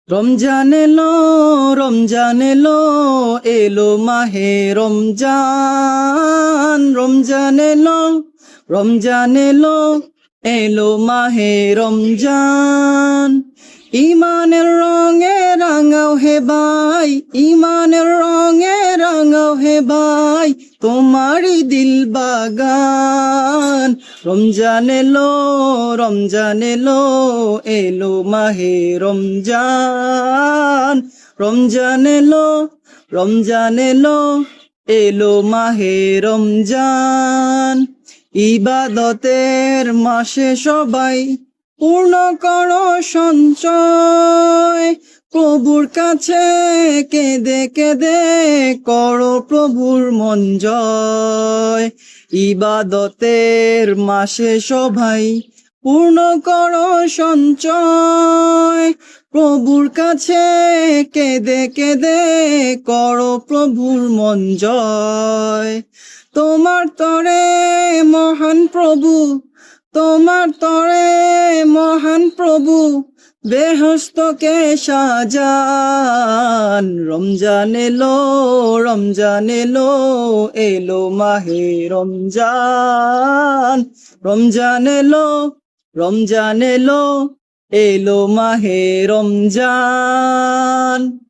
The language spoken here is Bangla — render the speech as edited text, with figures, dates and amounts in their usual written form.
রমজান এলো, রমজান এলো, এলো মাহে রমজান। রমজান এলো, রমজান এলো, এলো মাহে রমজান। ইমানের রঙে রাঙাও হে ভাই, ইমানের রঙে রাঙাও হে ভাই, তোমারই দিল বাগান। রমজান এলো, রমজান এলো, এলো মাহে রমজান। রমজান এলো, রমজান এলো, এলো মাহে রমজান। ইবাদতের মাসে সবাই পূর্ণ করো সঞ্চয়, প্রভুর কাছে কেঁদে কেঁদে করো প্রভুর মন জয়। ইবাদতের মাসে সবাই পূর্ণ করো সঞ্চয়, প্রভুর কাছে কেঁদে কেঁদে করো প্রভুর মন জয়। তোমার তরে মহান প্রভু, তোমার তরে মহান প্রভু বেহস্তকে সাজান। রমজান এলো, রমজান এলো, এলো মাহে রমজান। রমজান এলো, রমজান এলো, এলো মাহে রমজান।